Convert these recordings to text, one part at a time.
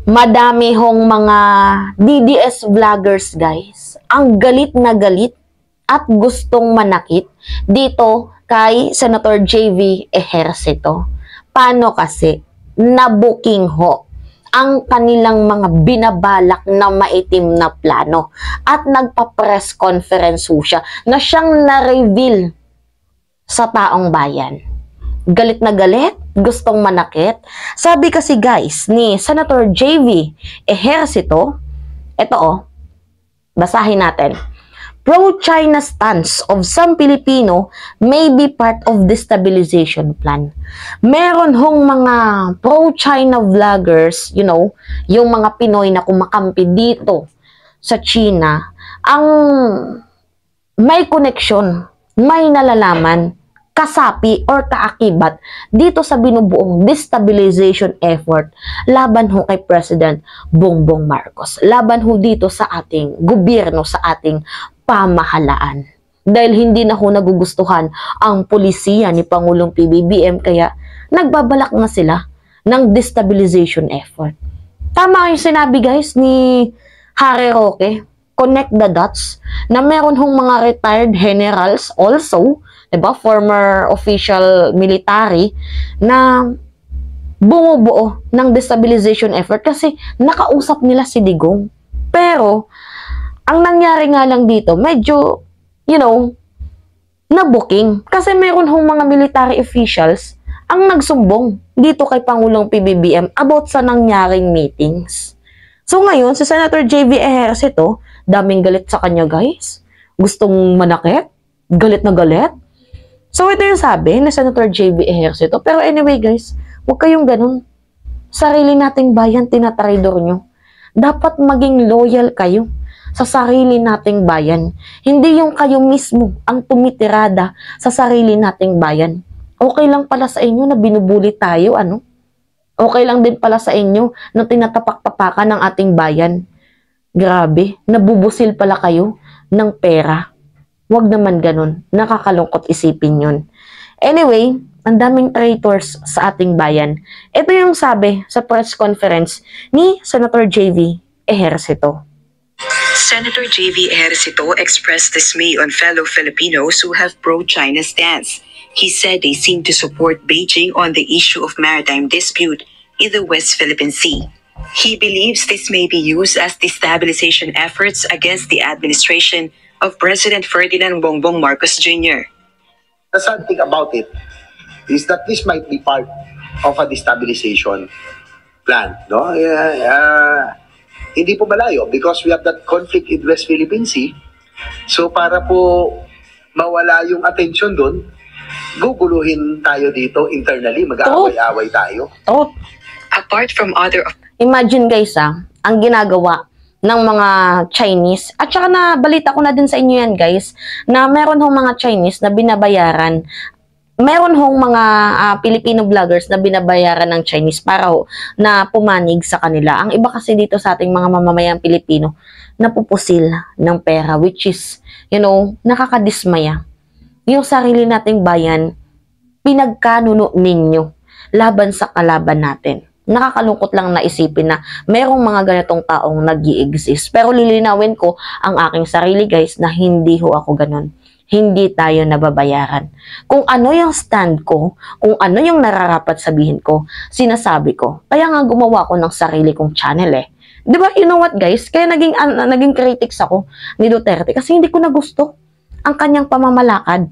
Madami hong mga DDS vloggers guys, ang galit na galit at gustong manakit dito kay Senator JV Ejercito. Paano kasi? Nabuking ho ang kanilang mga binabalak na maitim na plano at nagpa-press conference ho siya na siyang na-reveal sa taong bayan. Galit na galit, gustong manakit. Sabi kasi guys ni Senator JV Ejercito, ito basahin natin. Pro-China stance of some Filipino may be part of destabilization plan. Meron hong mga pro-China vloggers, yung mga Pinoy na kumakampi dito sa China, ang may connection, may nalalaman, kasapi or kaakibat dito sa binubuong destabilization effort laban ho kay President Bongbong Marcos. Laban ho dito sa ating gobyerno, sa ating pamahalaan. Dahil hindi na ho nagugustuhan ang pulisiya ni Pangulong PBBM kaya nagbabalak na sila ng destabilization effort. Tama yung sinabi guys ni Harry Roque, connect the dots, na meron hong mga retired generals also, diba, former official military, na bumubuo ng destabilization effort kasi nakausap nila si Digong. Pero, ang nangyari nga lang dito, medyo, na-booking. Kasi meron hong mga military officials ang nagsumbong dito kay Pangulong PBBM about sa nangyaring meetings. So ngayon, si Senator JV Ejercito, daming galit sa kanya guys. Gustong manakit, galit na galit. So, ito yung sabi ni Senator JV Ejercito. Pero anyway, guys, huwag kayong ganun. Sarili nating bayan, tinatraidor nyo. Dapat maging loyal kayo sa sarili nating bayan. Hindi yung kayo mismo ang tumitirada sa sarili nating bayan. Okay lang pala sa inyo na binubuli tayo, Okay lang din pala sa inyo na tinatapak-tapakan ng ating bayan. Grabe, nabubusil pala kayo ng pera. Huwag naman ganun. Nakakalungkot isipin yun. Anyway, ang daming traitors sa ating bayan. Ito yung sabi sa press conference ni Senator JV Ejercito. Senator JV Ejercito expressed dismay on fellow Filipinos who have pro-China stance. He said they seem to support Beijing on the issue of maritime dispute in the West Philippine Sea. He believes this may be used as destabilization efforts against the administration of President Ferdinand Bongbong Marcos Jr. The sad thing about it is that this might be part of a destabilization plan, no? Hindi po malayo because we have that conflict in West Philippine Sea. So para po mawala yung attention doon, guguluhin tayo dito internally, mag-aaway-away tayo. Apart from other... Imagine guys ang ginagawa ng mga Chinese, at saka na balita ko na din sa inyo yan guys, na meron hong mga Chinese na binabayaran, meron hong mga Filipino vloggers na binabayaran ng Chinese para na pumanig sa kanila. Ang iba kasi dito sa ating mga mamamayang Pilipino, napupusil ng pera, which is, nakakadismaya. Yung sarili nating bayan, pinagkanuno ninyo laban sa kalaban natin. Nakakalungkot lang na isipin na merong mga ganitong taong nag-i-exist. Pero lilinawin ko ang aking sarili guys na hindi ho ako ganun. Hindi tayo nababayaran. Kung ano yung stand ko, kung ano yung nararapat sabihin ko, sinasabi ko. Kaya nga gumawa ko ng sarili kong channel eh. Diba, you know what guys? Kaya naging critics ako ni Duterte kasi hindi ko na gusto ang kanyang pamamalakad.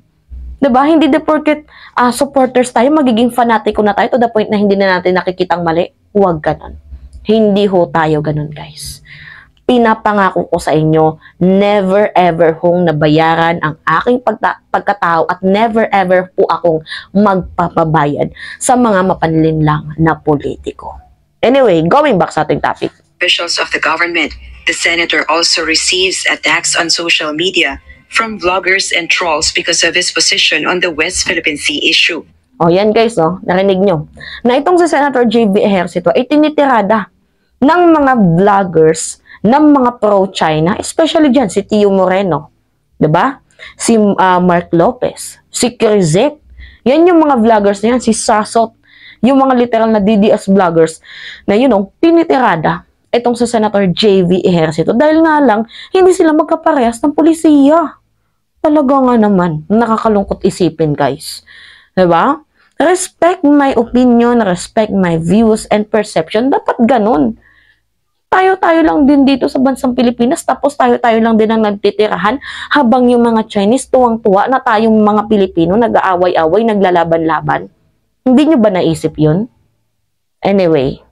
Diba? Hindi the porket supporters tayo, magiging fanatiko na tayo to the point na hindi na natin nakikitang mali. Huwag ganun. Hindi ho tayo ganun, guys. Pinapangako ko sa inyo, never ever hong nabayaran ang aking pagkatao at never ever po akong magpapabayad sa mga mapanlinlang na politiko. Anyway, going back sa ating topic. Officials of the government, the senator also receives attacks on social media from vloggers and trolls because of his position on the West Philippine Sea issue. O yan guys, narinig nyo. Na itong si Senator JV Ejercito ay tinitirada ng mga vloggers, ng mga pro-China, especially dyan si Tio Moreno, diba? Si Mark Lopez, si Crizet, yan yung mga vloggers na yan, si Sasot, yung mga literal na DDS vloggers na, tinitirada itong sa Senator JV Ejercito dahil nga lang, hindi sila magkaparehas ng polisiya. Talaga nga naman, nakakalungkot isipin, guys. Diba? Respect my opinion, respect my views and perception. Dapat ganun. Tayo-tayo lang din dito sa bansang Pilipinas, tapos tayo-tayo lang din ang nagtitirahan habang yung mga Chinese tuwang-tuwa na tayong mga Pilipino nag-aaway-away, naglalaban-laban. Hindi nyo ba naisip yun? Anyway.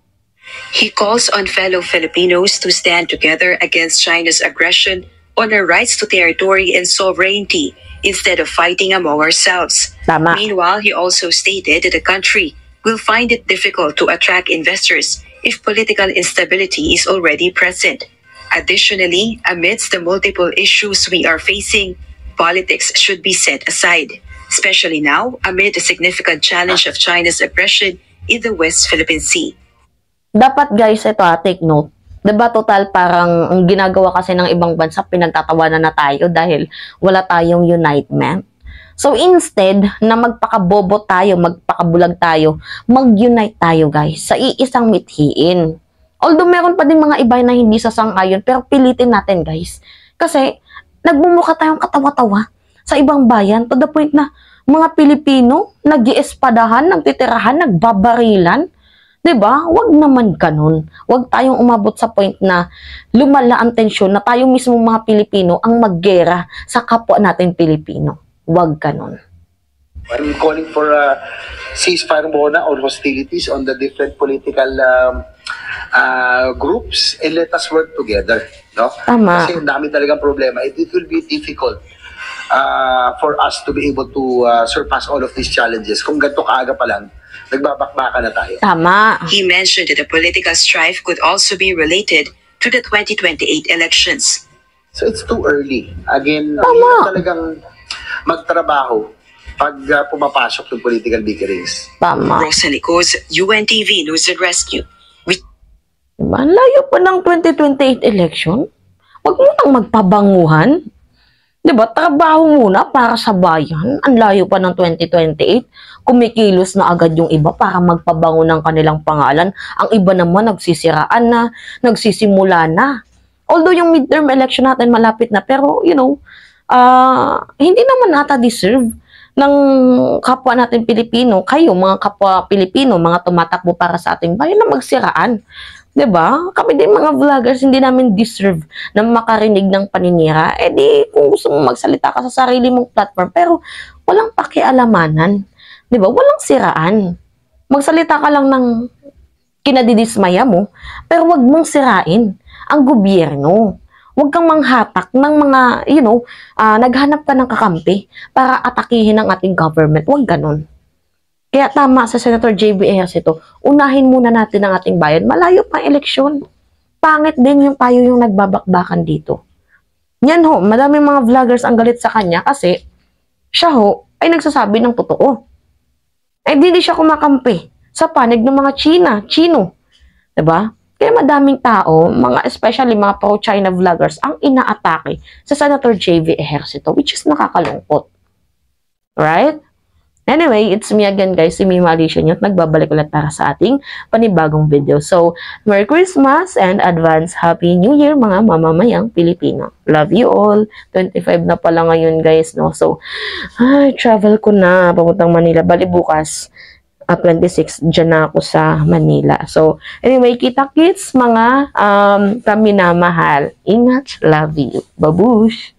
He calls on fellow Filipinos to stand together against China's aggression on our rights to territory and sovereignty instead of fighting among ourselves. Tama. Meanwhile, he also stated that the country will find it difficult to attract investors if political instability is already present. Additionally, amidst the multiple issues we are facing, politics should be set aside, especially now amid the significant challenge of China's aggression in the West Philippine Sea. Dapat guys, ito take note. Diba total parang ang ginagawa kasi ng ibang bansa, pinagtatawanan na tayo dahil wala tayong unitement. So instead na magpakabobo tayo, magpakabulag tayo, mag-unite tayo guys sa iisang mithiin. Although meron pa din mga iba na hindi sasang-ayon, pero pilitin natin guys. Kasi nagmumukha tayong katawa-tawa sa ibang bayan to the point na mga Pilipino nag-iespadahan, nagtitirahan, nagbabarilan. Diba? Wag naman ganun. Wag tayong umabot sa point na lumala ang tensyon na tayo mismo mga Pilipino ang maggera sa kapwa natin Pilipino. Wag ganun. I'm calling for a ceasefire muna on hostilities on the different political groups and let us work together. No? Tama. Kasi ang dami talagang problema. It will be difficult for us to be able to surpass all of these challenges. Kung ganito kaaga pa lang, nagbabakbaka na tayo. Tama. He mentioned that the political strife could also be related to the 2028 elections. So it's too early. Again, Tama. talagang magtrabaho pag pumapasok yung political bickerings. Tama. Rosa Nicos, UNTV News and Rescue. Diba? Ang layo pa ng 2028 election. Wag mo nang magpabanguhan. Diba? Trabaho muna para sa bayan. Ang layo pa ng 2028. Kumikilos na agad yung iba para magpabango ng kanilang pangalan. Ang iba naman nagsisiraan na, nagsisimula na. Although yung midterm election natin malapit na, pero hindi naman nata deserve ng kapwa natin Pilipino, kayo mga kapwa Pilipino, mga tumatakbo para sa ating bayan na magsiraan. 'Di ba? Kami din mga vloggers hindi namin deserve na makarinig ng paninira. Eh di kung gusto mong magsalita ka sa sarili mong platform pero walang pakialamanan. 'Di ba? Walang siraan. Magsalita ka lang ng kinadidismaya mo, pero wag mong sirain ang gobyerno. Huwag kang manghatak ng mga, naghanap ka ng kakampi para atakihin ang ating government. Huwag ganun. Kaya tama sa Senator JV Ejercito, unahin muna natin ang ating bayan. Malayo pa eleksyon. Pangit din yung tayo yung nagbabakbakan dito. Yan ho, madaming mga vloggers ang galit sa kanya kasi siya ho ay nagsasabi ng totoo. Ay hindi siya kumakampi sa panig ng mga Chino. Diba? Kaya madaming tao, especially mga pro-China vloggers, ang inaatake sa Senator JV Ejercito, which is nakakalungkot. Right? Anyway, it's me again guys, si Mima Alicia Nyot, nagbabalik ulit para sa ating panibagong video. So, Merry Christmas and advance Happy New Year mga mamamayang Pilipino. Love you all. 25 na pala ngayon guys, no? So, travel ko na, papuntang Manila. Bali bukas. At 26, dyan na ako sa Manila. So, anyway, kita-kits mga kami na mahal. Ingat, love you. Babush!